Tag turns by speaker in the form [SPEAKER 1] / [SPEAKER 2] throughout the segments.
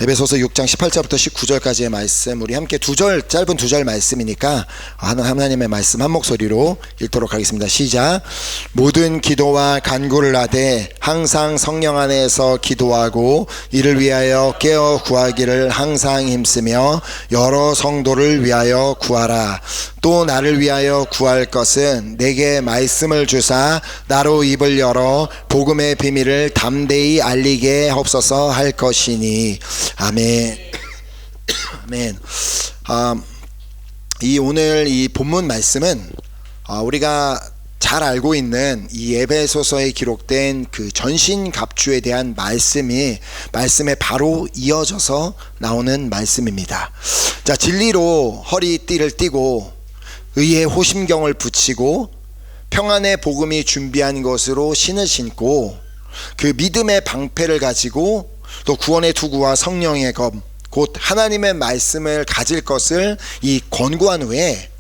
[SPEAKER 1] 에베소서 6장 18절부터 19절까지의 말씀, 우리 함께 짧은 두 절 말씀이니까 하나님의 말씀 한 목소리로 읽도록 하겠습니다. 시작. 모든 기도와 간구를 하되 항상 성령 안에서 기도하고 이를 위하여 깨어 구하기를 항상 힘쓰며 여러 성도를 위하여 구하라. 또 나를 위하여 구할 것은 내게 말씀을 주사 나로 입을 열어 복음의 비밀을 담대히 알리게 하옵소서 할 것이니. 아멘. 아멘. 오늘 이 본문 말씀은 우리가 잘 알고 있는 이 에베소서에 기록된 그 전신갑주에 대한 말씀에 바로 이어져서 나오는 말씀입니다. 자, 진리로 허리띠를 띠고 의의 호심경을 붙이고 평안의 복음이 준비한 것으로 신을 신고 그 믿음의 방패를 가지고 또 구원의 투구와 성령의 검 곧 하나님의 말씀을 가질 것을 이 권고한 후에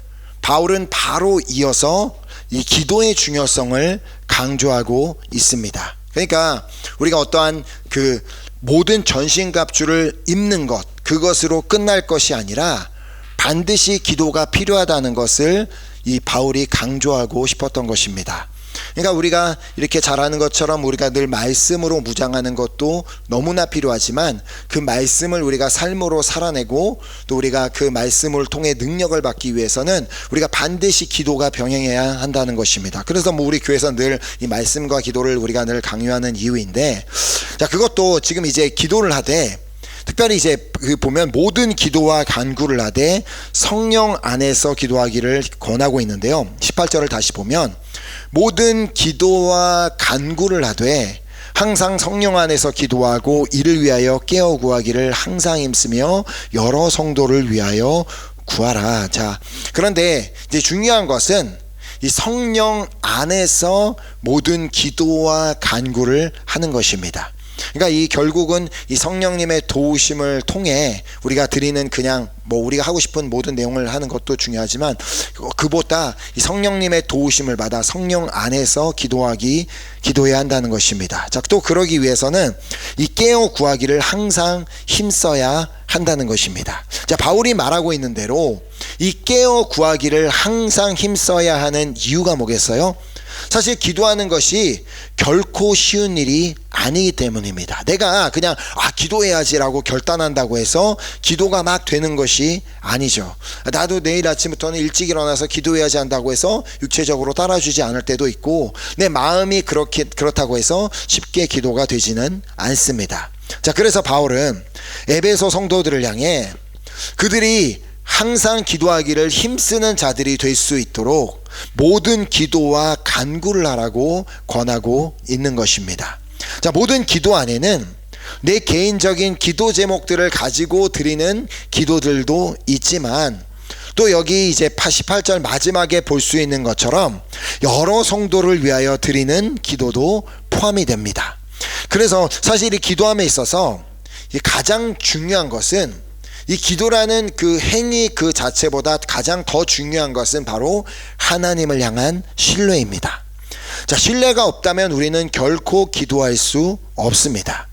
[SPEAKER 1] 바울은 바로 이어서 이 기도의 중요성을 강조하고 있습니다. 그러니까 우리가 어떠한 그 모든 전신갑주를 입는 것, 그것으로 끝날 것이 아니라 반드시 기도가 필요하다는 것을 이 바울이 강조하고 싶었던 것입니다. 그러니까 우리가 이렇게 잘 아는 것처럼 우리가 늘 말씀으로 무장하는 것도 너무나 필요하지만 그 말씀을 우리가 삶으로 살아내고 또 우리가 그 말씀을 통해 능력을 받기 위해서는 우리가 반드시 기도가 병행해야 한다는 것입니다. 그래서 우리 교회에서 늘 이 말씀과 기도를 우리가 늘 강요하는 이유인데, 자, 그것도 지금 이제 기도를 하되 특별히 이제 보면 모든 기도와 간구를 하되 성령 안에서 기도하기를 권하고 있는데요. 18절을 다시 보면 모든 기도와 간구를 하되 항상 성령 안에서 기도하고 이를 위하여 깨어 구하기를 항상 힘쓰며 여러 성도를 위하여 구하라. 자, 그런데 이제 중요한 것은 이 성령 안에서 모든 기도와 간구를 하는 것입니다. 그러니까 이 결국은 이 성령님의 도우심을 통해 우리가 드리는 그냥 우리가 하고 싶은 모든 내용을 하는 것도 중요하지만 그보다 이 성령님의 도우심을 받아 성령 안에서 기도해야 한다는 것입니다. 자, 또 그러기 위해서는 이 깨어 구하기를 항상 힘써야 한다는 것입니다. 자, 바울이 말하고 있는 대로 이 깨어 구하기를 항상 힘써야 하는 이유가 뭐겠어요? 사실 기도하는 것이 결코 쉬운 일이 아니기 때문입니다. 내가 그냥 기도해야지라고 결단한다고 해서 기도가 막 되는 것이 아니죠. 나도 내일 아침부터는 일찍 일어나서 기도해야지 한다고 해서 육체적으로 따라주지 않을 때도 있고 내 마음이 그렇다고 해서 쉽게 기도가 되지는 않습니다. 자, 그래서 바울은 에베소 성도들을 향해 그들이 항상 기도하기를 힘쓰는 자들이 될 수 있도록 모든 기도와 간구를 하라고 권하고 있는 것입니다. 자, 모든 기도 안에는 내 개인적인 기도 제목들을 가지고 드리는 기도들도 있지만 또 여기 이제 18절 마지막에 볼 수 있는 것처럼 여러 성도를 위하여 드리는 기도도 포함이 됩니다. 그래서 사실 이 기도함에 있어서 가장 중요한 것은 이 기도라는 그 행위 그 자체보다 가장 더 중요한 것은 바로 하나님을 향한 신뢰입니다. 자, 신뢰가 없다면 우리는 결코 기도할 수 없습니다.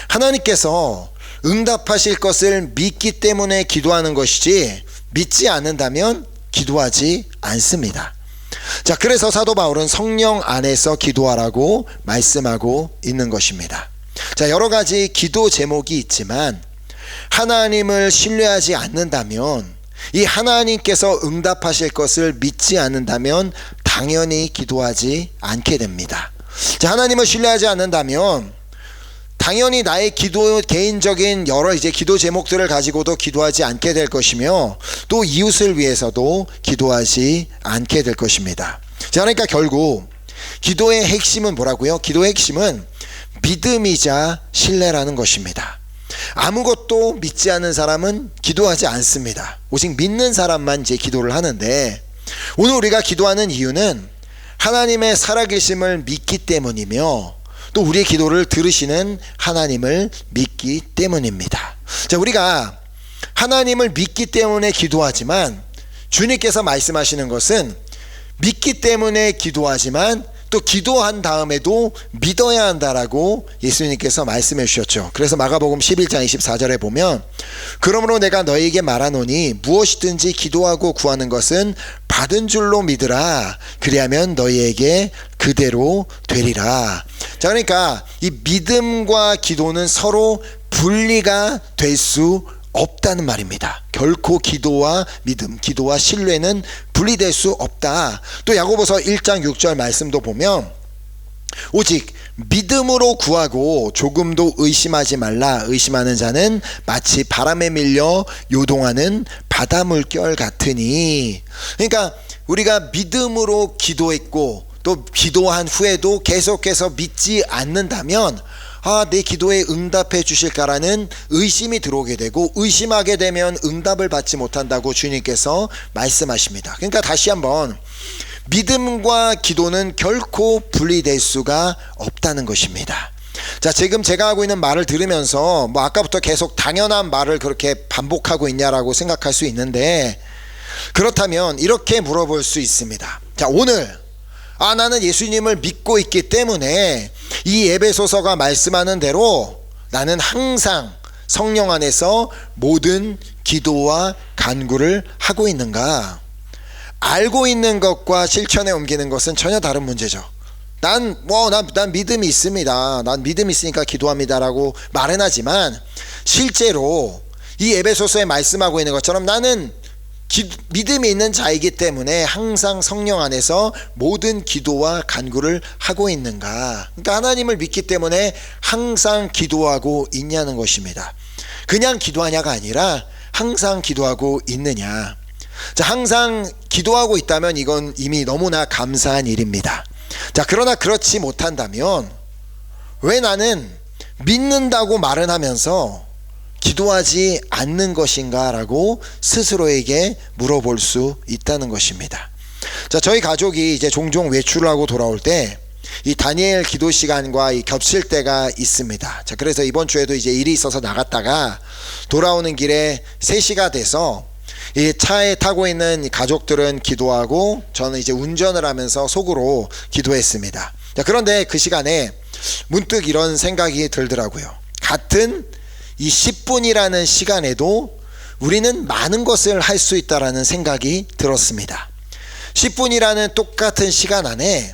[SPEAKER 1] 하나님께서 응답하실 것을 믿기 때문에 기도하는 것이지 믿지 않는다면 기도하지 않습니다. 자, 그래서 사도 바울은 성령 안에서 기도하라고 말씀하고 있는 것입니다. 자, 여러 가지 기도 제목이 있지만 하나님을 신뢰하지 않는다면, 이 하나님께서 응답하실 것을 믿지 않는다면 당연히 기도하지 않게 됩니다. 자, 하나님을 신뢰하지 않는다면 당연히 나의 개인적인 여러 기도 제목들을 가지고도 기도하지 않게 될 것이며 또 이웃을 위해서도 기도하지 않게 될 것입니다. 자, 그러니까 결국 기도의 핵심은 뭐라고요? 기도의 핵심은 믿음이자 신뢰라는 것입니다. 아무것도 믿지 않는 사람은 기도하지 않습니다. 오직 믿는 사람만 이제 기도를 하는데, 오늘 우리가 기도하는 이유는 하나님의 살아계심을 믿기 때문이며 또 우리의 기도를 들으시는 하나님을 믿기 때문입니다. 자, 우리가 하나님을 믿기 때문에 기도하지만 주님께서 말씀하시는 것은 믿기 때문에 기도하지만 또 기도한 다음에도 믿어야 한다라고 예수님께서 말씀해 주셨죠. 그래서 마가복음 11장 24절에 보면 그러므로 내가 너희에게 말하노니 무엇이든지 기도하고 구하는 것은 받은 줄로 믿으라. 그리하면 너희에게 그대로 되리라. 자, 그러니까 이 믿음과 기도는 서로 분리가 될 수 없다는 말입니다. 결코 기도와 믿음, 기도와 신뢰는 분리될 수 없다. 또 야고보서 1장 6절 말씀도 보면 오직 믿음으로 구하고 조금도 의심하지 말라. 의심하는 자는 마치 바람에 밀려 요동하는 바다 물결 같으니. 그러니까 우리가 믿음으로 기도했고 또 기도한 후에도 계속해서 믿지 않는다면 내 기도에 응답해 주실까라는 의심이 들어오게 되고, 의심하게 되면 응답을 받지 못한다고 주님께서 말씀하십니다. 그러니까 다시 한번 믿음과 기도는 결코 분리될 수가 없다는 것입니다. 자, 지금 제가 하고 있는 말을 들으면서 아까부터 계속 당연한 말을 그렇게 반복하고 있냐라고 생각할 수 있는데, 그렇다면 이렇게 물어볼 수 있습니다. 자, 오늘 나는 예수님을 믿고 있기 때문에 이 에베소서가 말씀하는 대로 나는 항상 성령 안에서 모든 기도와 간구를 하고 있는가? 알고 있는 것과 실천에 옮기는 것은 전혀 다른 문제죠. 난 믿음이 있습니다. 난 믿음이 있으니까 기도합니다라고 말은 하지만 실제로 이 에베소서에 말씀하고 있는 것처럼 나는 믿음이 있는 자이기 때문에 항상 성령 안에서 모든 기도와 간구를 하고 있는가? 그러니까 하나님을 믿기 때문에 항상 기도하고 있냐는 것입니다. 그냥 기도하냐가 아니라 항상 기도하고 있느냐. 자, 항상 기도하고 있다면 이건 이미 너무나 감사한 일입니다. 자, 그러나 그렇지 못한다면 왜 나는 믿는다고 말은 하면서 기도하지 않는 것인가 라고 스스로에게 물어볼 수 있다는 것입니다. 자, 저희 가족이 이제 종종 외출을 하고 돌아올 때 이 다니엘 기도 시간과 겹칠 때가 있습니다. 자, 그래서 이번 주에도 이제 일이 있어서 나갔다가 돌아오는 길에 3시가 돼서 이 차에 타고 있는 가족들은 기도하고 저는 이제 운전을 하면서 속으로 기도했습니다. 자, 그런데 그 시간에 문득 이런 생각이 들더라고요. 같은 이 10분이라는 시간에도 우리는 많은 것을 할 수 있다라는 생각이 들었습니다. 10분이라는 똑같은 시간 안에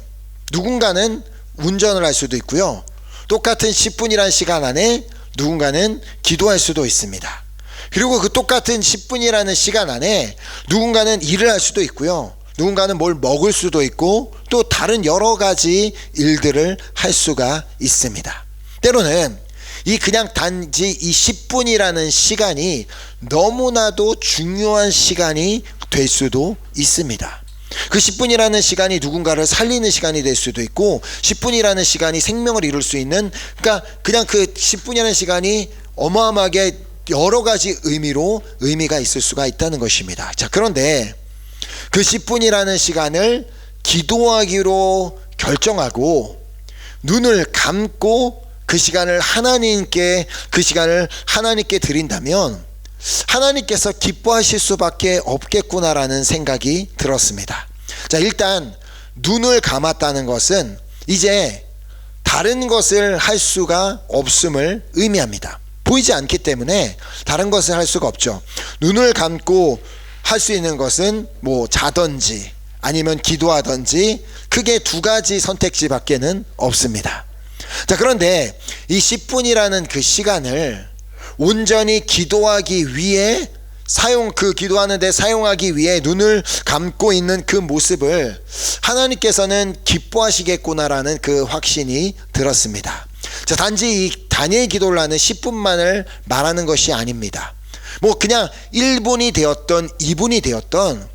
[SPEAKER 1] 누군가는 운전을 할 수도 있고요. 똑같은 10분이라는 시간 안에 누군가는 기도할 수도 있습니다. 그리고 그 똑같은 10분이라는 시간 안에 누군가는 일을 할 수도 있고요. 누군가는 뭘 먹을 수도 있고 또 다른 여러 가지 일들을 할 수가 있습니다. 때로는 그냥 단지 이 10분이라는 시간이 너무나도 중요한 시간이 될 수도 있습니다. 그 10분이라는 시간이 누군가를 살리는 시간이 될 수도 있고 10분이라는 시간이 생명을 이룰 수 있는, 그러니까 그냥 그 10분이라는 시간이 어마어마하게 여러 가지 의미가 있을 수가 있다는 것입니다. 자, 그런데 그 10분이라는 시간을 기도하기로 결정하고 눈을 감고 그 시간을 하나님께 드린다면 하나님께서 기뻐하실 수밖에 없겠구나라는 생각이 들었습니다. 자, 일단 눈을 감았다는 것은 이제 다른 것을 할 수가 없음을 의미합니다. 보이지 않기 때문에 다른 것을 할 수가 없죠. 눈을 감고 할 수 있는 것은 자든지 아니면 기도하든지 크게 2가지 선택지밖에는 없습니다. 자, 그런데 이 10분이라는 그 시간을 온전히 기도하기 위해 기도하는데 사용하기 위해 눈을 감고 있는 그 모습을 하나님께서는 기뻐하시겠구나라는 그 확신이 들었습니다. 자, 단지 이 다니엘 기도를 하는 10분만을 말하는 것이 아닙니다. 그냥 1분이 되었던 2분이 되었던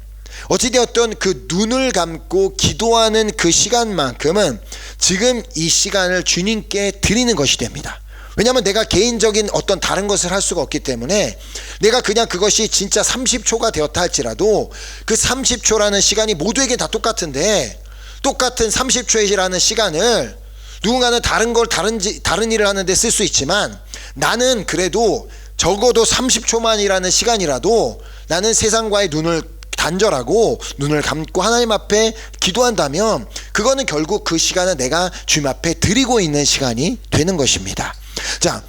[SPEAKER 1] 어찌되었던 그 눈을 감고 기도하는 그 시간만큼은 지금 이 시간을 주님께 드리는 것이 됩니다. 왜냐하면 내가 개인적인 어떤 다른 것을 할 수가 없기 때문에 내가 그냥 그것이 진짜 30초가 되었다 할지라도 그 30초라는 시간이 모두에게 다 똑같은데 똑같은 30초이라는 시간을 누군가는 다른 일을 하는데 쓸 수 있지만 나는 그래도 적어도 30초만이라는 시간이라도 나는 세상과의 눈을 단절하고 눈을 감고 하나님 앞에 기도한다면 그거는 결국 그 시간은 내가 주님 앞에 드리고 있는 시간이 되는 것입니다. 자,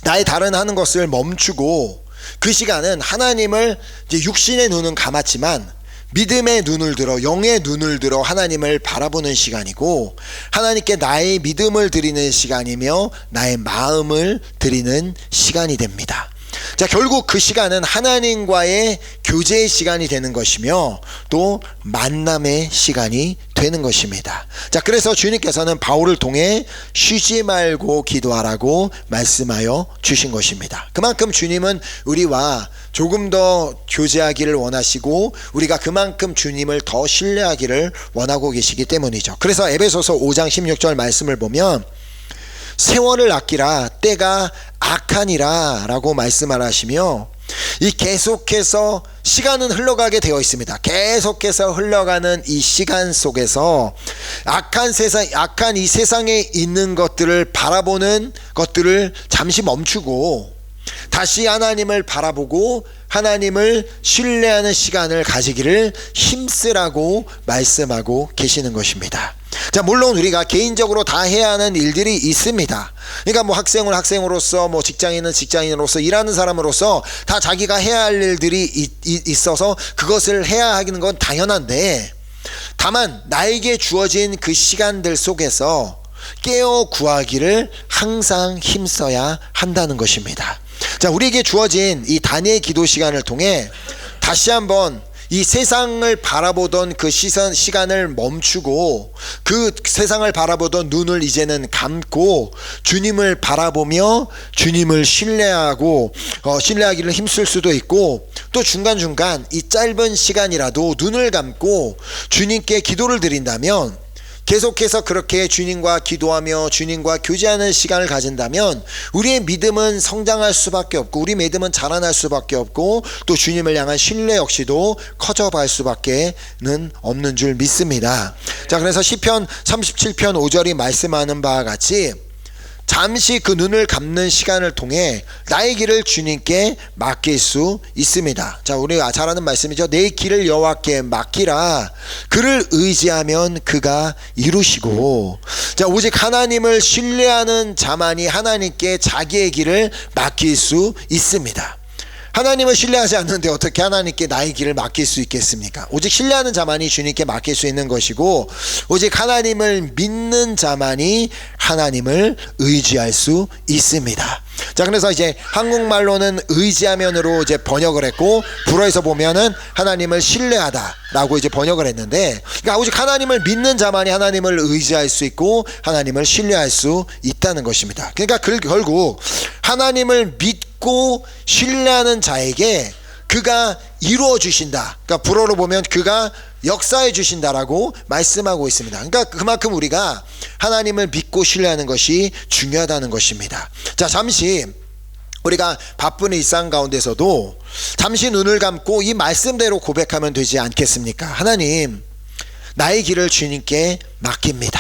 [SPEAKER 1] 나의 다른 하는 것을 멈추고 그 시간은 하나님을 이제 육신의 눈은 감았지만 믿음의 눈을 들어 영의 눈을 들어 하나님을 바라보는 시간이고 하나님께 나의 믿음을 드리는 시간이며 나의 마음을 드리는 시간이 됩니다. 자, 결국 그 시간은 하나님과의 교제의 시간이 되는 것이며 또 만남의 시간이 되는 것입니다. 자, 그래서 주님께서는 바울을 통해 쉬지 말고 기도하라고 말씀하여 주신 것입니다. 그만큼 주님은 우리와 조금 더 교제하기를 원하시고 우리가 그만큼 주님을 더 신뢰하기를 원하고 계시기 때문이죠. 그래서 에베소서 5장 16절 말씀을 보면 세월을 아끼라 때가 악하니라 라고 말씀을 하시며 이 계속해서 시간은 흘러가게 되어 있습니다. 계속해서 흘러가는 이 시간 속에서 악한 이 세상에 있는 것들을 바라보는 것들을 잠시 멈추고 다시 하나님을 바라보고 하나님을 신뢰하는 시간을 가지기를 힘쓰라고 말씀하고 계시는 것입니다. 자, 물론 우리가 개인적으로 다 해야 하는 일들이 있습니다. 그러니까 뭐 학생은 학생으로서 뭐 직장인은 직장인으로서 일하는 사람으로서 다 자기가 해야 할 일들이 있어서 그것을 해야 하는 건 당연한데 다만 나에게 주어진 그 시간들 속에서 깨어 구하기를 항상 힘써야 한다는 것입니다. 자, 우리에게 주어진 이 단위의 기도 시간을 통해 다시 한번 이 세상을 바라보던 그 시간을 멈추고 그 세상을 바라보던 눈을 이제는 감고 주님을 바라보며 주님을 신뢰하기를 힘쓸 수도 있고 또 중간중간 이 짧은 시간이라도 눈을 감고 주님께 기도를 드린다면 계속해서 그렇게 주님과 기도하며 주님과 교제하는 시간을 가진다면 우리의 믿음은 성장할 수밖에 없고 우리 믿음은 자라날 수밖에 없고 또 주님을 향한 신뢰 역시도 커져갈 수밖에는 없는 줄 믿습니다. 자, 그래서 시편 37편 5절이 말씀하는 바와 같이 잠시 그 눈을 감는 시간을 통해 나의 길을 주님께 맡길 수 있습니다. 자, 우리가 잘 아는 말씀이죠. 내 길을 여호와께 맡기라. 그를 의지하면 그가 이루시고. 자, 오직 하나님을 신뢰하는 자만이 하나님께 자기의 길을 맡길 수 있습니다. 하나님을 신뢰하지 않는데 어떻게 하나님께 나의 길을 맡길 수 있겠습니까? 오직 신뢰하는 자만이 주님께 맡길 수 있는 것이고 오직 하나님을 믿는 자만이 하나님을 의지할 수 있습니다. 자, 그래서 이제 한국말로는 의지하면으로 이제 번역을 했고 불어에서 보면은 하나님을 신뢰하다라고 이제 번역을 했는데 그러니까 오직 하나님을 믿는 자만이 하나님을 의지할 수 있고 하나님을 신뢰할 수 있다는 것입니다. 그러니까 결국 하나님을 믿고 신뢰하는 자에게 그가 이루어 주신다. 그러니까 불어로 보면 그가 역사해 주신다라고 말씀하고 있습니다. 그러니까 그만큼 우리가 하나님을 믿고 신뢰하는 것이 중요하다는 것입니다. 자, 잠시 우리가 바쁜 일상 가운데서도 잠시 눈을 감고 이 말씀대로 고백하면 되지 않겠습니까? 하나님, 나의 길을 주님께 맡깁니다.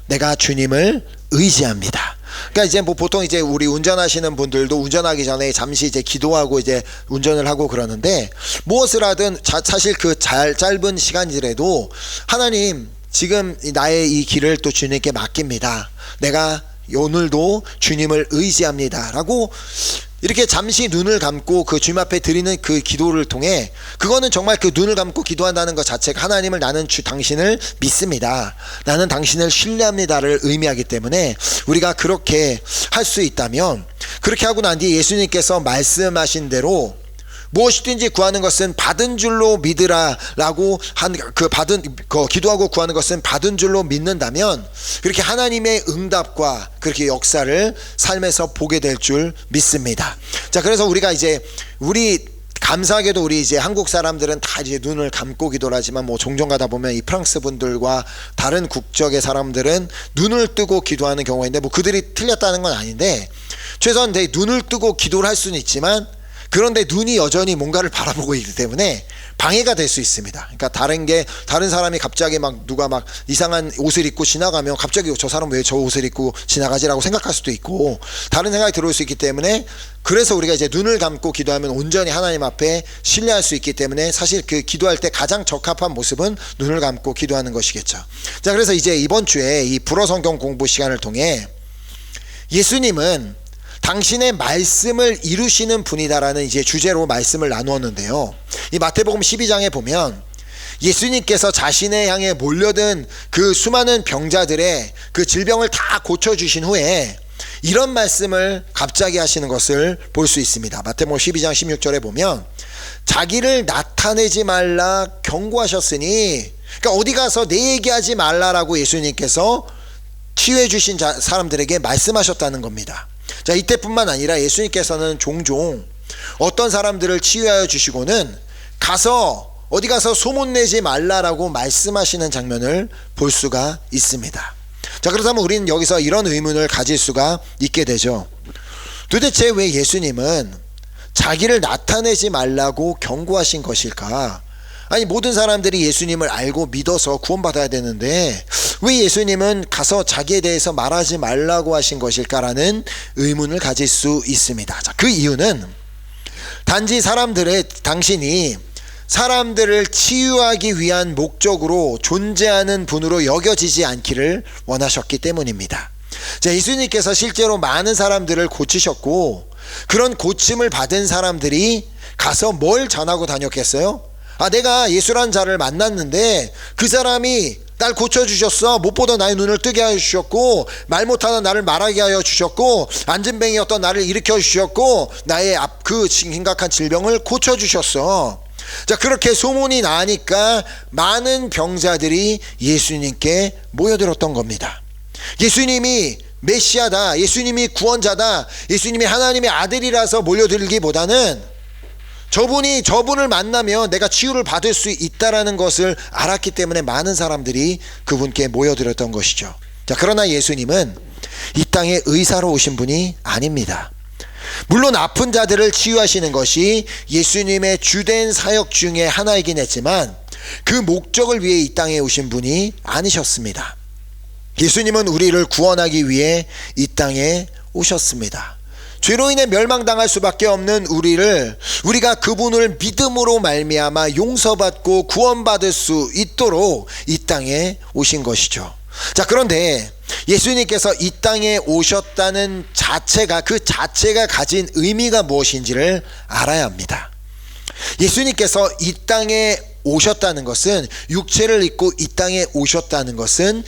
[SPEAKER 1] 내가 주님을 의지합니다. 그러니까 이제 뭐 보통 이제 우리 운전하시는 분들도 운전하기 전에 잠시 이제 기도하고 이제 운전을 하고 그러는데 무엇을 하든 사실 그 짧은 시간이라도 하나님, 지금 나의 이 길을 또 주님께 맡깁니다. 내가 오늘도 주님을 의지합니다. 라고 이렇게 잠시 눈을 감고 그 주님 앞에 드리는 그 기도를 통해 그거는 정말 그 눈을 감고 기도한다는 것 자체가 하나님을 나는 당신을 믿습니다. 나는 당신을 신뢰합니다를 의미하기 때문에 우리가 그렇게 할 수 있다면 그렇게 하고 난 뒤에 예수님께서 말씀하신 대로 무엇이든지 구하는 것은 받은 줄로 믿으라 라고 기도하고 구하는 것은 받은 줄로 믿는다면 그렇게 하나님의 응답과 그렇게 역사를 삶에서 보게 될 줄 믿습니다. 자, 그래서 우리가 이제 감사하게도 우리 이제 한국 사람들은 다 이제 눈을 감고 기도를 하지만 뭐 종종 가다 보면 이 프랑스 분들과 다른 국적의 사람들은 눈을 뜨고 기도하는 경우가 있는데 뭐 그들이 틀렸다는 건 아닌데 최소한 눈을 뜨고 기도를 할 수는 있지만 그런데 눈이 여전히 뭔가를 바라보고 있기 때문에 방해가 될 수 있습니다. 그러니까 다른 사람이 갑자기 막 누가 막 이상한 옷을 입고 지나가면 갑자기 저 사람 왜 저 옷을 입고 지나가지라고 생각할 수도 있고 다른 생각이 들어올 수 있기 때문에, 그래서 우리가 이제 눈을 감고 기도하면 온전히 하나님 앞에 신뢰할 수 있기 때문에 사실 그 기도할 때 가장 적합한 모습은 눈을 감고 기도하는 것이겠죠. 자, 그래서 이제 이번 주에 이 불어 성경 공부 시간을 통해 예수님은 당신의 말씀을 이루시는 분이다라는 이제 주제로 말씀을 나누었는데요. 이 마태복음 12장에 보면 예수님께서 자신의 향해 몰려든 그 수많은 병자들의 그 질병을 다 고쳐주신 후에 이런 말씀을 갑자기 하시는 것을 볼 수 있습니다. 마태복음 12장 16절에 보면 자기를 나타내지 말라 경고하셨으니, 그러니까 어디 가서 내 얘기하지 말라라고 예수님께서 치유해 주신 사람들에게 말씀하셨다는 겁니다. 자, 이때뿐만 아니라 예수님께서는 종종 어떤 사람들을 치유하여 주시고는 어디 가서 소문내지 말라라고 말씀하시는 장면을 볼 수가 있습니다. 자, 그렇다면 우리는 여기서 이런 의문을 가질 수가 있게 되죠. 도대체 왜 예수님은 자기를 나타내지 말라고 경고하신 것일까? 아니, 모든 사람들이 예수님을 알고 믿어서 구원받아야 되는데 왜 예수님은 가서 자기에 대해서 말하지 말라고 하신 것일까라는 의문을 가질 수 있습니다. 자, 그 이유는 단지 당신이 사람들을 치유하기 위한 목적으로 존재하는 분으로 여겨지지 않기를 원하셨기 때문입니다. 자, 예수님께서 실제로 많은 사람들을 고치셨고 그런 고침을 받은 사람들이 가서 뭘 전하고 다녔겠어요? 내가 예수라는 자를 만났는데 그 사람이 날 고쳐주셨어. 못 보던 나의 눈을 뜨게 하여 주셨고, 말 못하는 나를 말하게 하여 주셨고, 안진뱅이였던 나를 일으켜 주셨고, 나의 그 심각한 질병을 고쳐주셨어. 자, 그렇게 소문이 나니까 많은 병자들이 예수님께 모여들었던 겁니다. 예수님이 메시아다, 예수님이 구원자다, 예수님이 하나님의 아들이라서 몰려들기보다는 저분을 만나면 내가 치유를 받을 수 있다라는 것을 알았기 때문에 많은 사람들이 그분께 모여들었던 것이죠. 자, 그러나 예수님은 이 땅에 의사로 오신 분이 아닙니다. 물론 아픈 자들을 치유하시는 것이 예수님의 주된 사역 중에 하나이긴 했지만 그 목적을 위해 이 땅에 오신 분이 아니셨습니다. 예수님은 우리를 구원하기 위해 이 땅에 오셨습니다. 죄로 인해 멸망당할 수밖에 없는 우리가 그분을 믿음으로 말미암아 용서받고 구원받을 수 있도록 이 땅에 오신 것이죠. 자, 그런데 예수님께서 이 땅에 오셨다는 그 자체가 가진 의미가 무엇인지를 알아야 합니다. 예수님께서 이 땅에 오셨다는 것은, 육체를 입고 이 땅에 오셨다는 것은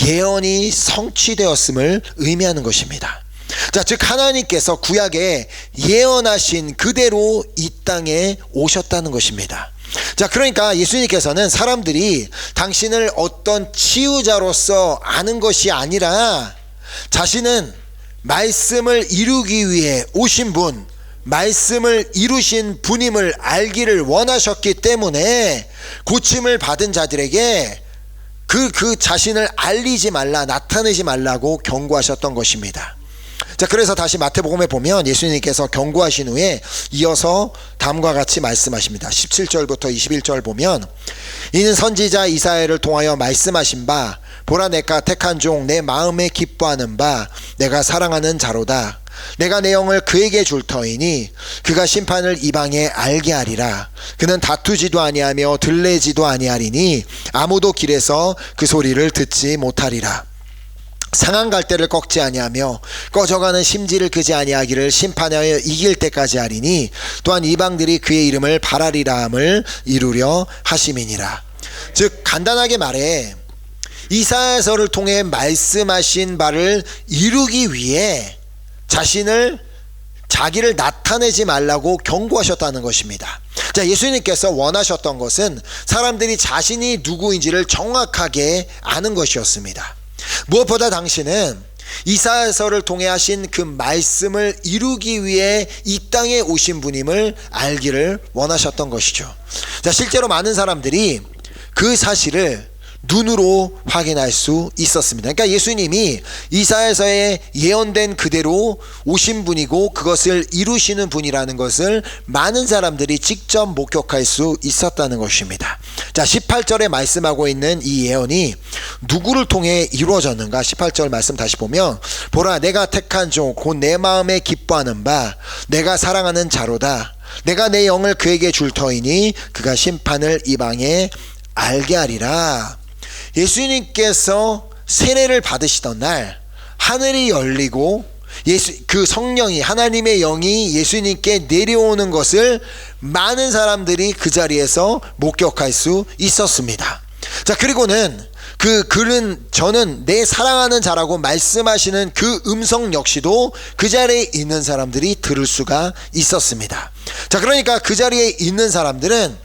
[SPEAKER 1] 예언이 성취되었음을 의미하는 것입니다. 자, 즉 하나님께서 구약에 예언하신 그대로 이 땅에 오셨다는 것입니다. 자, 그러니까 예수님께서는 사람들이 당신을 어떤 치유자로서 아는 것이 아니라 자신은 말씀을 이루기 위해 오신 분, 말씀을 이루신 분임을 알기를 원하셨기 때문에 고침을 받은 자들에게 그 자신을 알리지 말라, 나타내지 말라고 경고하셨던 것입니다. 자, 그래서 다시 마태복음에 보면 예수님께서 경고하신 후에 이어서 다음과 같이 말씀하십니다. 17절부터 21절 보면, 이는 선지자 이사야를 통하여 말씀하신 바, 보라 내가 택한 종 내 마음에 기뻐하는 바 내가 사랑하는 자로다. 내가 내 영을 그에게 줄 터이니 그가 심판을 이방에 알게 하리라. 그는 다투지도 아니하며 들레지도 아니하리니 아무도 길에서 그 소리를 듣지 못하리라. 상한 갈대를 꺾지 아니하며 꺼져가는 심지를 끄지 아니하기를 심판하여 이길 때까지 하리니 또한 이방들이 그의 이름을 바라리라 함을 이루려 하심이니라. 즉 간단하게 말해 이사야서를 통해 말씀하신 바를 이루기 위해 자기를 나타내지 말라고 경고하셨다는 것입니다. 자, 예수님께서 원하셨던 것은 사람들이 자신이 누구인지를 정확하게 아는 것이었습니다. 무엇보다 당신은 이사야서를 통해 하신 그 말씀을 이루기 위해 이 땅에 오신 분임을 알기를 원하셨던 것이죠. 자, 실제로 많은 사람들이 그 사실을 눈으로 확인할 수 있었습니다. 그러니까 예수님이 이사야서에 예언된 그대로 오신 분이고 그것을 이루시는 분이라는 것을 많은 사람들이 직접 목격할 수 있었다는 것입니다. 자, 18절에 말씀하고 있는 이 예언이 누구를 통해 이루어졌는가? 18절 말씀 다시 보면, 보라, 내가 택한 종 곧 내 마음에 기뻐하는 바 내가 사랑하는 자로다. 내가 내 영을 그에게 줄 터이니 그가 심판을 이방에 알게 하리라. 예수님께서 세례를 받으시던 날 하늘이 열리고 그 성령이, 하나님의 영이 예수님께 내려오는 것을 많은 사람들이 그 자리에서 목격할 수 있었습니다. 자, 그리고는 저는 내 사랑하는 자라고 말씀하시는 그 음성 역시도 그 자리에 있는 사람들이 들을 수가 있었습니다. 자, 그러니까 그 자리에 있는 사람들은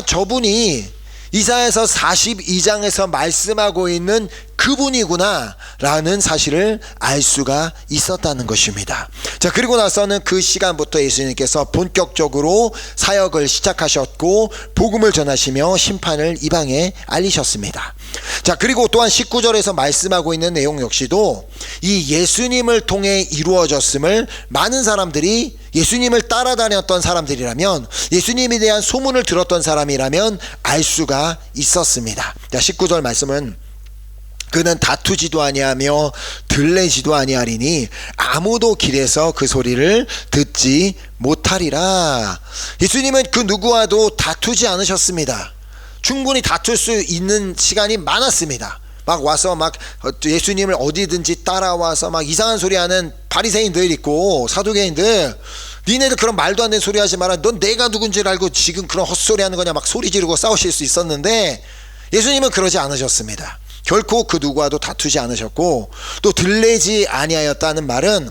[SPEAKER 1] 저분이 이사야서 42장에서 말씀하고 있는 그분이구나 라는 사실을 알 수가 있었다는 것입니다. 자, 그리고 나서는 그 시간부터 예수님께서 본격적으로 사역을 시작하셨고 복음을 전하시며 심판을 이방에 알리셨습니다. 자, 그리고 또한 19절에서 말씀하고 있는 내용 역시도 이 예수님을 통해 이루어졌음을 많은 사람들이, 예수님을 따라다녔던 사람들이라면, 예수님에 대한 소문을 들었던 사람이라면 알 수가 있었습니다. 자, 19절 말씀은 그는 다투지도 아니하며 들레지도 아니하리니 아무도 길에서 그 소리를 듣지 못하리라. 예수님은 그 누구와도 다투지 않으셨습니다. 충분히 다툴 수 있는 시간이 많았습니다. 막 와서 막 예수님을 어디든지 따라와서 막 이상한 소리 하는 바리새인들 있고 사두개인들, 니네들 그런 말도 안 되는 소리 하지 마라, 넌 내가 누군지를 알고 지금 그런 헛소리 하는 거냐, 막 소리 지르고 싸우실 수 있었는데 예수님은 그러지 않으셨습니다. 결코 그 누구와도 다투지 않으셨고, 또 들레지 아니하였다는 말은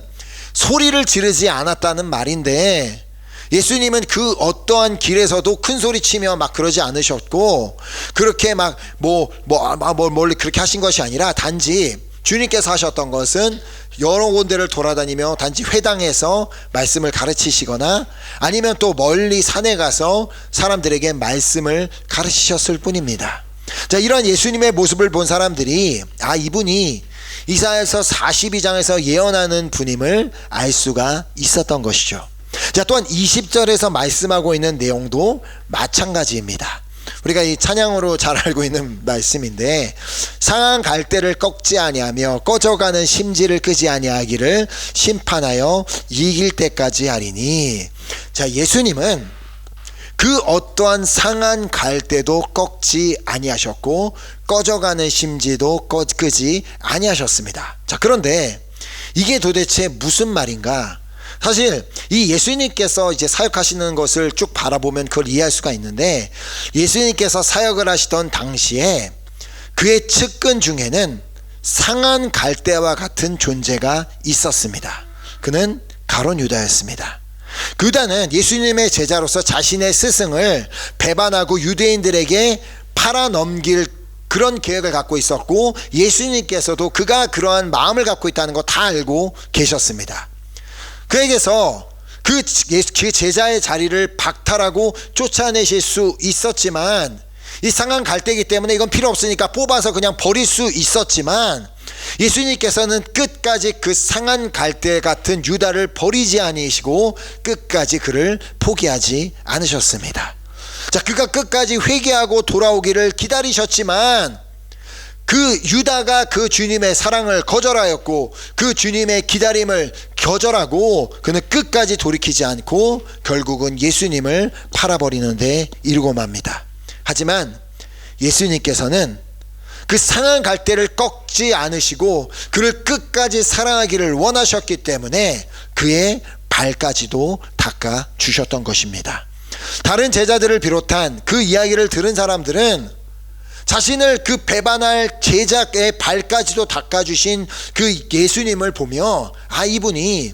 [SPEAKER 1] 소리를 지르지 않았다는 말인데, 예수님은 그 어떠한 길에서도 큰 소리 치며 막 그러지 않으셨고, 그렇게 막 멀리 그렇게 하신 것이 아니라 단지 주님께서 하셨던 것은 여러 군데를 돌아다니며 단지 회당에서 말씀을 가르치시거나 아니면 또 멀리 산에 가서 사람들에게 말씀을 가르치셨을 뿐입니다. 자, 이런 예수님의 모습을 본 사람들이 이분이 이사야서 42장에서 예언하는 분임을 알 수가 있었던 것이죠. 자, 또한 20절에서 말씀하고 있는 내용도 마찬가지입니다. 우리가 이 찬양으로 잘 알고 있는 말씀인데, 상한 갈대를 꺾지 아니하며 꺼져가는 심지를 끄지 아니하기를 심판하여 이길 때까지 하리니. 자, 예수님은 그 어떠한 상한 갈대도 꺾지 아니하셨고 꺼져가는 심지도 끄지 아니하셨습니다. 자, 그런데 이게 도대체 무슨 말인가? 사실 이 예수님께서 이제 사역하시는 것을 쭉 바라보면 그걸 이해할 수가 있는데, 예수님께서 사역을 하시던 당시에 그의 측근 중에는 상한 갈대와 같은 존재가 있었습니다. 그는 가룟 유다였습니다. 그 유다는 예수님의 제자로서 자신의 스승을 배반하고 유대인들에게 팔아넘길 그런 계획을 갖고 있었고, 예수님께서도 그가 그러한 마음을 갖고 있다는 거 다 알고 계셨습니다. 그에게서 그 제자의 자리를 박탈하고 쫓아내실 수 있었지만, 이 상한 갈대이기 때문에 이건 필요 없으니까 뽑아서 그냥 버릴 수 있었지만, 예수님께서는 끝까지 그 상한 갈대 같은 유다를 버리지 아니시고 끝까지 그를 포기하지 않으셨습니다. 자, 그가 끝까지 회개하고 돌아오기를 기다리셨지만, 그 유다가 그 주님의 사랑을 거절하였고 그 주님의 기다림을 거절하고 그는 끝까지 돌이키지 않고 결국은 예수님을 팔아버리는 데 이르고 맙니다. 하지만 예수님께서는 그 상한 갈대를 꺾지 않으시고 그를 끝까지 사랑하기를 원하셨기 때문에 그의 발까지도 닦아 주셨던 것입니다. 다른 제자들을 비롯한 그 이야기를 들은 사람들은 자신을 그 배반할 제자의 발까지도 닦아주신 그 예수님을 보며 이분이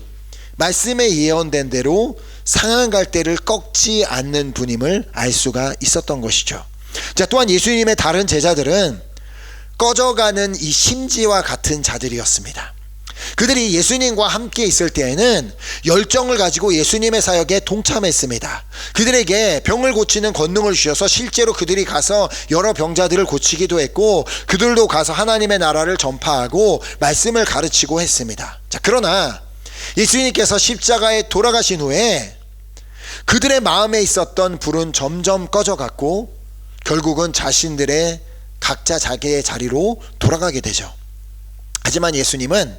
[SPEAKER 1] 말씀에 예언된 대로 상한 갈대를 꺾지 않는 분임을 알 수가 있었던 것이죠. 자, 또한 예수님의 다른 제자들은 꺼져가는 이 심지와 같은 자들이었습니다. 그들이 예수님과 함께 있을 때에는 열정을 가지고 예수님의 사역에 동참했습니다. 그들에게 병을 고치는 권능을 주셔서 실제로 그들이 가서 여러 병자들을 고치기도 했고, 그들도 가서 하나님의 나라를 전파하고 말씀을 가르치고 했습니다. 자, 그러나 예수님께서 십자가에 돌아가신 후에 그들의 마음에 있었던 불은 점점 꺼져갔고, 결국은 자신들의 각자 자기의 자리로 돌아가게 되죠. 하지만 예수님은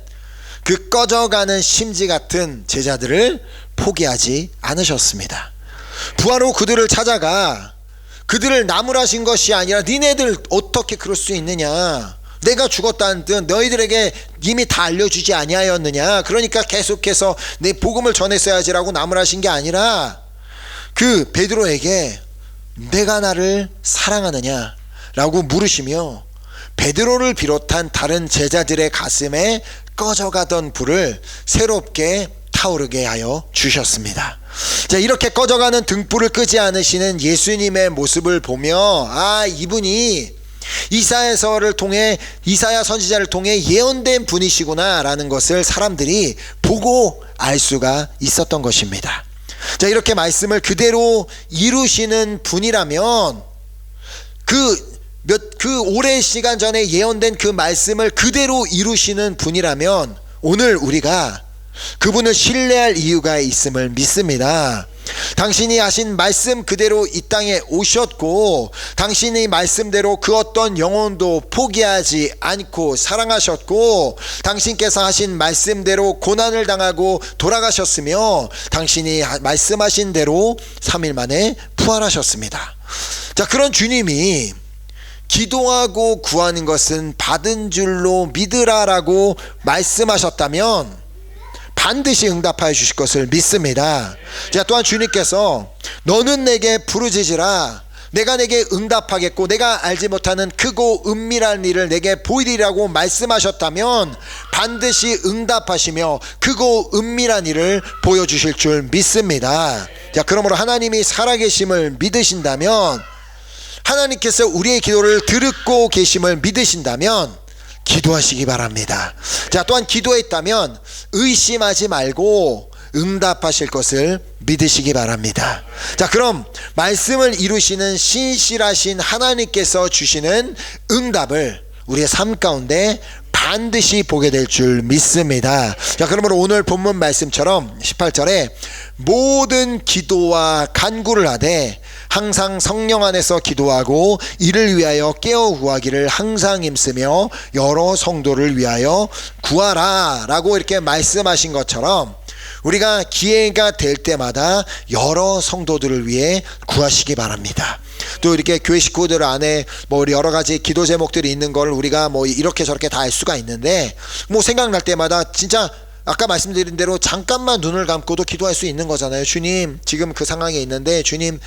[SPEAKER 1] 그 꺼져가는 심지 같은 제자들을 포기하지 않으셨습니다. 부활 후 그들을 찾아가 그들을 나무라신 것이 아니라 니네들 어떻게 그럴 수 있느냐, 내가 죽었다는 듯 너희들에게 이미 다 알려주지 아니하였느냐, 그러니까 계속해서 내 복음을 전했어야지라고 나무라신 게 아니라 그 베드로에게 내가 나를 사랑하느냐 라고 물으시며 베드로를 비롯한 다른 제자들의 가슴에 꺼져가던 불을 새롭게 타오르게 하여 주셨습니다. 자, 이렇게 꺼져가는 등불을 끄지 않으시는 예수님의 모습을 보며 이분이 이사야서를 통해, 이사야 선지자를 통해 예언된 분이시구나 라는 것을 사람들이 보고 알 수가 있었던 것입니다. 자, 이렇게 말씀을 그대로 이루시는 분이라면 그 오랜 시간 전에 예언된 그 말씀을 그대로 이루시는 분이라면 오늘 우리가 그분을 신뢰할 이유가 있음을 믿습니다. 당신이 하신 말씀 그대로 이 땅에 오셨고, 당신의 말씀대로 그 어떤 영혼도 포기하지 않고 사랑하셨고, 당신께서 하신 말씀대로 고난을 당하고 돌아가셨으며, 당신이 말씀하신 대로 3일 만에 부활하셨습니다. 자, 그런 주님이 기도하고 구하는 것은 받은 줄로 믿으라라고 말씀하셨다면 반드시 응답하여 주실 것을 믿습니다. 자, 또한 주님께서 너는 내게 부르짖으라, 내가 내게 응답하겠고 내가 알지 못하는 크고 은밀한 일을 내게 보이리라고 말씀하셨다면 반드시 응답하시며 크고 은밀한 일을 보여주실 줄 믿습니다. 자, 그러므로 하나님이 살아계심을 믿으신다면, 하나님께서 우리의 기도를 듣고 계심을 믿으신다면 기도하시기 바랍니다. 자, 또한 기도했다면 의심하지 말고 응답하실 것을 믿으시기 바랍니다. 자, 그럼 말씀을 이루시는 신실하신 하나님께서 주시는 응답을 우리의 삶 가운데 반드시 보게 될 줄 믿습니다. 자, 그러므로 오늘 본문 말씀처럼 18절에 모든 기도와 간구를 하되 항상 성령 안에서 기도하고 이를 위하여 깨어 구하기를 항상 힘쓰며 여러 성도를 위하여 구하라 라고 이렇게 말씀하신 것처럼 우리가 기회가 될 때마다 여러 성도들을 위해 구하시기 바랍니다. 또 이렇게 교회 식구들 안에 뭐 여러 가지 기도 제목들이 있는 걸 우리가 뭐 이렇게 저렇게 다 알 수가 있는데, 뭐 생각날 때마다 진짜 아까 말씀드린 대로 잠깐만 눈을 감고도 기도할 수 있는 거잖아요. 주님, 지금 그 상황에 있는데 주님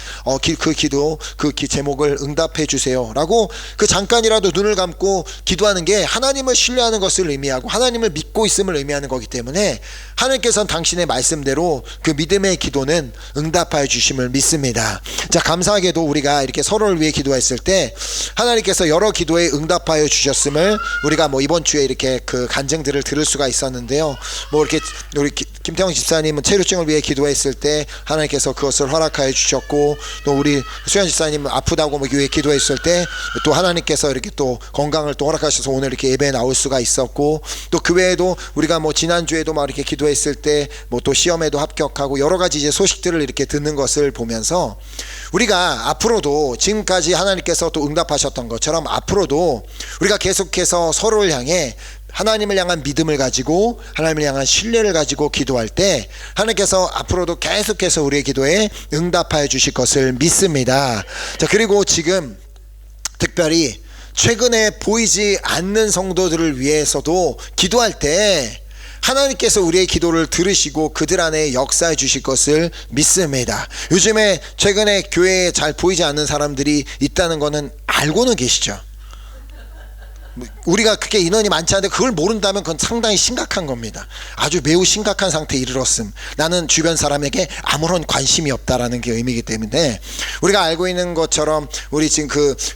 [SPEAKER 1] 그 기도 그 제목을 응답해 주세요 라고 그 잠깐이라도 눈을 감고 기도하는 게 하나님을 신뢰하는 것을 의미하고 하나님을 믿고 있음을 의미하는 거기 때문에 하나님께서는 당신의 말씀대로 그 믿음의 기도는 응답하여 주심을 믿습니다. 자, 감사하게도 우리가 이렇게 서로를 위해 기도했을 때 하나님께서 여러 기도에 응답하여 주셨음을 우리가 뭐 이번 주에 이렇게 그 간증들을 들을 수가 있었는데요. 뭐 이렇게 우리 김태형 집사님은 체류증을 위해 기도했을 때 하나님께서 그것을 허락하여 주셨고, 또 우리 수현 집사님은 아프다고 위해 기도했을 때 또 하나님께서 이렇게 또 건강을 또 허락하셔서 오늘 이렇게 예배에 나올 수가 있었고, 또 그 외에도 우리가 뭐 지난주에도 막 이렇게 기도했을 때 뭐 또 시험에도 합격하고 여러 가지 이제 소식들을 이렇게 듣는 것을 보면서 우리가 앞으로도 지금까지 하나님께서 또 응답하셨던 것처럼 앞으로도 우리가 계속해서 서로를 향해 하나님을 향한 믿음을 가지고 하나님을 향한 신뢰를 가지고 기도할 때 하나님께서 앞으로도 계속해서 우리의 기도에 응답하여 주실 것을 믿습니다. 자, 그리고 지금 특별히 최근에 보이지 않는 성도들을 위해서도 기도할 때 하나님께서 우리의 기도를 들으시고 그들 안에 역사해 주실 것을 믿습니다. 요즘에 최근에 교회에 잘 보이지 않는 사람들이 있다는 것은 알고는 계시죠. 우리가 그렇게 인원이 많지 않은데 그걸 모른다면 그건 상당히 심각한 겁니다. 아주 매우 심각한 상태에 이르렀음. 나는 주변 사람에게 아무런 관심이 없다라는 게 의미이기 때문에 우리가 알고 있는 것처럼 우리 지금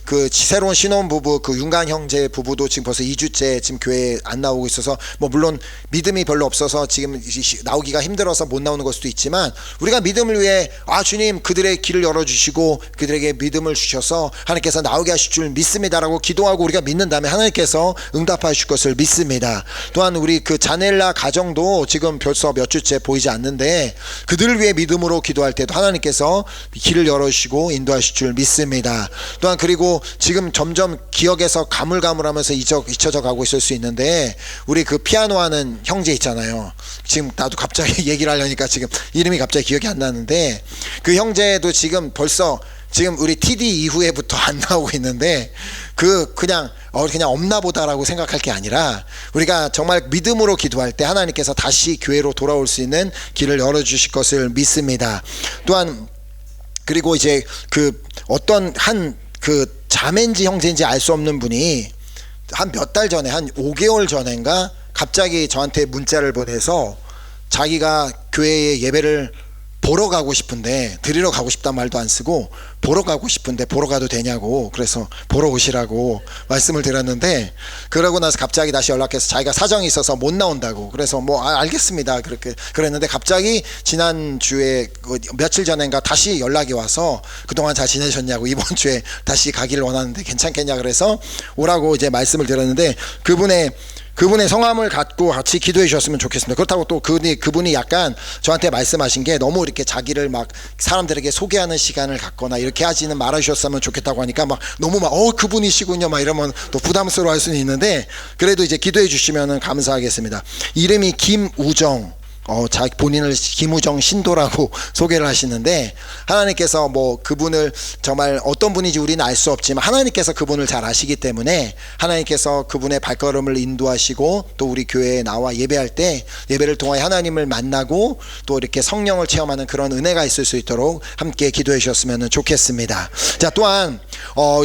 [SPEAKER 1] 그 새로운 신혼부부 그 윤관 형제 부부도 지금 벌써 2주째 지금 교회에 안 나오고 있어서 뭐 물론 믿음이 별로 없어서 지금 나오기가 힘들어서 못 나오는 걸 수도 있지만 우리가 믿음을 위해 주님 그들의 길을 열어주시고 그들에게 믿음을 주셔서 하나님께서 나오게 하실 줄 믿습니다라고 기도하고 우리가 믿는 다음에 하나님께서 응답하실 것을 믿습니다. 또한 우리 그 자넬라 가정도 지금 벌써 몇 주째 보이지 않는데 그들을 위해 믿음으로 기도할 때도 하나님께서 길을 열어주시고 인도하실 줄 믿습니다. 또한 그리고 지금 점점 기억에서 가물가물하면서 잊혀져 가고 있을 수 있는데 우리 그 피아노 하는 형제 있잖아요. 지금 나도 갑자기 얘기를 하려니까 지금 이름이 갑자기 기억이 안 나는데 그 형제도 지금 벌써 지금 우리 TD 이후에부터 안 나오고 있는데 그냥 없나 보다라고 생각할 게 아니라 우리가 정말 믿음으로 기도할 때 하나님께서 다시 교회로 돌아올 수 있는 길을 열어주실 것을 믿습니다. 또한 그리고 이제 그 어떤 그 자매인지 형제인지 알 수 없는 분이 한 몇 달 전에 한 5개월 전인가 갑자기 저한테 문자를 보내서 자기가 교회에 예배를 보러 가고 싶은데 드리러 가고 싶단 말도 안 쓰고 보러 가고 싶은데 보러 가도 되냐고 그래서 보러 오시라고 말씀을 드렸는데 그러고 나서 갑자기 다시 연락해서 자기가 사정이 있어서 못 나온다고 그래서 뭐 알겠습니다 그렇게 그랬는데 갑자기 지난주에 며칠 전인가 다시 연락이 와서 그동안 잘 지내셨냐고 이번 주에 다시 가기를 원하는데 괜찮겠냐 그래서 오라고 이제 말씀을 드렸는데 그분의 성함을 갖고 같이 기도해 주셨으면 좋겠습니다. 그렇다고 또 그분이 약간 저한테 말씀하신 게 너무 이렇게 자기를 막 사람들에게 소개하는 시간을 갖거나 이렇게 하지는 말아주셨으면 좋겠다고 하니까 막 너무 그분이시군요 막 이러면 또 부담스러워 할 수는 있는데 그래도 이제 기도해 주시면 감사하겠습니다. 이름이 김우정 자기 본인을 김우정 신도라고 소개를 하시는데 하나님께서 뭐 그분을 정말 어떤 분인지 우리는 알 수 없지만 하나님께서 그분을 잘 아시기 때문에 하나님께서 그분의 발걸음을 인도하시고 또 우리 교회에 나와 예배할 때 예배를 통하여 하나님을 만나고 또 이렇게 성령을 체험하는 그런 은혜가 있을 수 있도록 함께 기도해 주셨으면 좋겠습니다. 자, 또한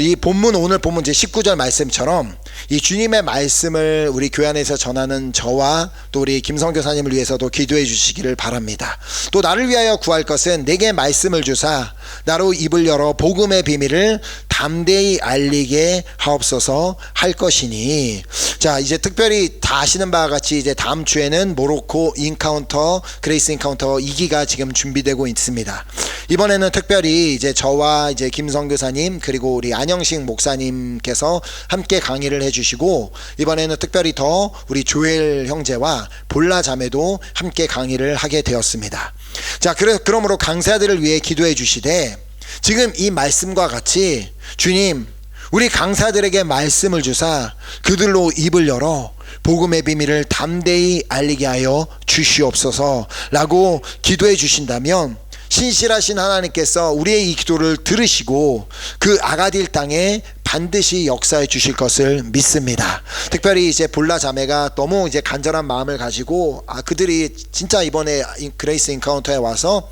[SPEAKER 1] 이 오늘 본문 이제 19절 말씀처럼 이 주님의 말씀을 우리 교회 안에서 전하는 저와 또 우리 김성교 사님을 위해서도 기도해 주시기를 바랍니다. 또 나를 위하여 구할 것은 내게 말씀을 주사 나로 입을 열어 복음의 비밀을 담대히 알리게 하옵소서 할 것이니. 자, 이제 특별히 다 아시는 바와 같이 이제 다음 주에는 모로코 인카운터 그레이스 인카운터 2기가 지금 준비되고 있습니다. 이번에는 특별히 이제 저와 이제 김성교사님 그리고 우리 안영식 목사님께서 함께 강의를 해주시고 이번에는 특별히 더 우리 조엘 형제와 볼라 자매도 함께 강의를 하게 되었습니다. 자, 그러므로 강사들을 위해 기도해 주시되 지금 이 말씀과 같이 주님 우리 강사들에게 말씀을 주사 그들로 입을 열어 복음의 비밀을 담대히 알리게 하여 주시옵소서 라고 기도해 주신다면 신실하신 하나님께서 우리의 이 기도를 들으시고 그 아가딜 땅에 반드시 역사해 주실 것을 믿습니다. 특별히 이제 볼라 자매가 너무 이제 간절한 마음을 가지고 그들이 진짜 이번에 그레이스 인카운터에 와서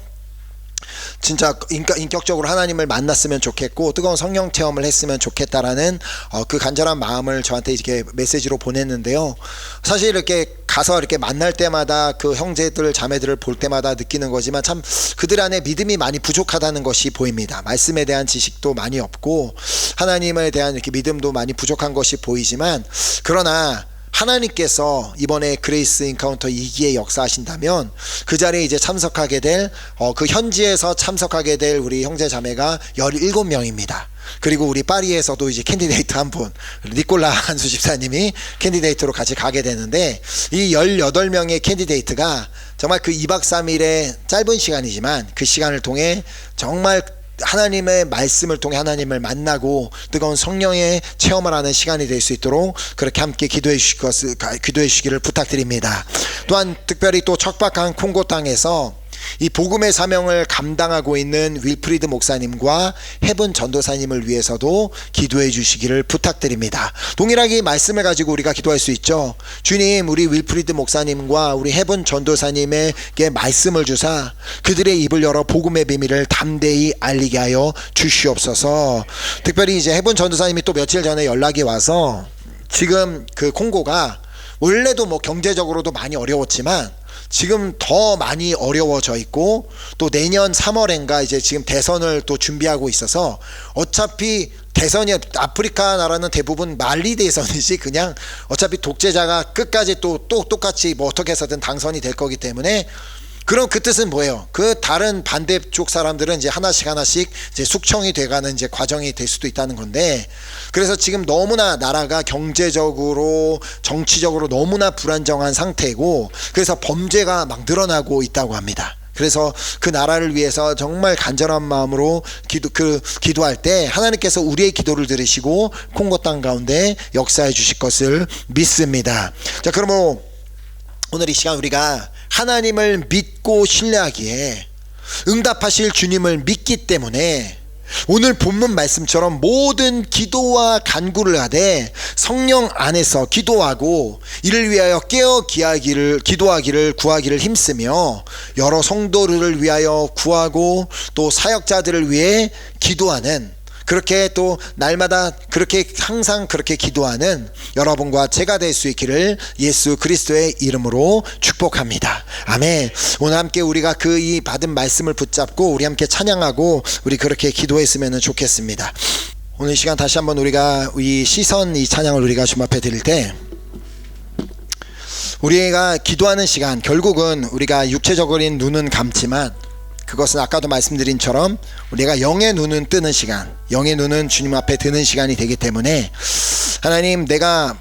[SPEAKER 1] 진짜 인격적으로 하나님을 만났으면 좋겠고 뜨거운 성령 체험을 했으면 좋겠다라는 그 간절한 마음을 저한테 이렇게 메시지로 보냈는데요. 사실 이렇게 가서 이렇게 만날 때마다 그 형제들 자매들을 볼 때마다 느끼는 거지만 참 그들 안에 믿음이 많이 부족하다는 것이 보입니다. 말씀에 대한 지식도 많이 없고 하나님에 대한 이렇게 믿음도 많이 부족한 것이 보이지만 그러나 하나님께서 이번에 그레이스 인카운터 2기에 역사하신다면 그 자리에 이제 참석하게 될 그 현지에서 참석하게 될 우리 형제 자매가 17명입니다. 그리고 우리 파리에서도 이제 캔디데이트 한 분 니콜라 한수 집사님이 캔디데이트로 같이 가게 되는데 이 18명의 캔디데이트가 정말 그 2박 3일의 짧은 시간이지만 그 시간을 통해 정말 하나님의 말씀을 통해 하나님을 만나고 뜨거운 성령의 체험을 하는 시간이 될 수 있도록 그렇게 함께 기도해 주시기를 부탁드립니다. 또한 특별히 또 척박한 콩고 땅에서 이 복음의 사명을 감당하고 있는 윌프리드 목사님과 헤븐 전도사님을 위해서도 기도해 주시기를 부탁드립니다. 동일하게 이 말씀을 가지고 우리가 기도할 수 있죠. 주님, 우리 윌프리드 목사님과 우리 헤븐 전도사님에게 말씀을 주사 그들의 입을 열어 복음의 비밀을 담대히 알리게 하여 주시옵소서. 특별히 이제 헤븐 전도사님이 또 며칠 전에 연락이 와서 지금 그 콩고가 원래도 뭐 경제적으로도 많이 어려웠지만 지금 더 많이 어려워져 있고, 또 내년 3월엔가 이제 지금 대선을 또 준비하고 있어서 어차피 대선이, 아프리카 나라는 대부분 말리 대선이지 그냥 어차피 독재자가 끝까지 또 똑같이 뭐 어떻게 해서든 당선이 될 거기 때문에, 그럼 그 뜻은 뭐예요? 그 다른 반대쪽 사람들은 이제 하나씩 이제 숙청이 돼가는 이제 과정이 될 수도 있다는 건데, 그래서 지금 너무나 나라가 경제적으로 정치적으로 너무나 불안정한 상태고, 그래서 범죄가 막 늘어나고 있다고 합니다. 그래서 그 나라를 위해서 정말 간절한 마음으로 기도할 때 하나님께서 우리의 기도를 들으시고 콩고 땅 가운데 역사해 주실 것을 믿습니다. 자, 그럼 오늘 이 시간 우리가 하나님을 믿고 신뢰하기에 응답하실 주님을 믿기 때문에 오늘 본문 말씀처럼 모든 기도와 간구를 하되 성령 안에서 기도하고 이를 위하여 깨어 기도하기를 구하기를 힘쓰며 여러 성도들을 위하여 구하고 또 사역자들을 위해 기도하는, 그렇게 또 날마다 그렇게 항상 그렇게 기도하는 여러분과 제가 될 수 있기를 예수 그리스도의 이름으로 축복합니다. 아멘. 오늘 함께 우리가 그 이 받은 말씀을 붙잡고 우리 함께 찬양하고 우리 그렇게 기도했으면 좋겠습니다. 오늘 이 시간 다시 한번 우리가 이 시선 이 찬양을 우리가 주님 앞에 드릴 때, 우리가 기도하는 시간 결국은 우리가 육체적인 눈은 감지만 그것은 아까도 말씀드린 처럼 우리가 영의 눈은 뜨는 시간, 영의 눈은 주님 앞에 드는 시간이 되기 때문에, 하나님 내가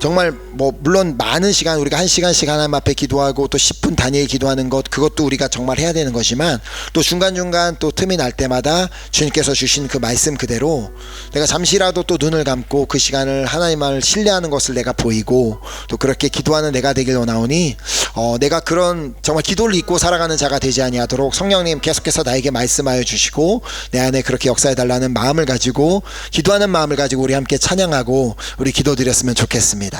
[SPEAKER 1] 정말 물론 많은 시간 우리가 1시간씩 하나님 앞에 기도하고 또 10분 단위에 기도하는 것, 그것도 우리가 정말 해야 되는 것이지만 또 중간중간 또 틈이 날 때마다 주님께서 주신 그 말씀 그대로 내가 잠시라도 또 눈을 감고 그 시간을 하나님을 신뢰하는 것을 내가 보이고 또 그렇게 기도하는 내가 되길 원하오니, 내가 그런 정말 기도를 잊고 살아가는 자가 되지 아니하도록 성령님 계속해서 나에게 말씀하여 주시고 내 안에 그렇게 역사해 달라는 마음을 가지고, 기도하는 마음을 가지고 우리 함께 찬양하고 우리 기도드렸으면 좋겠습니다.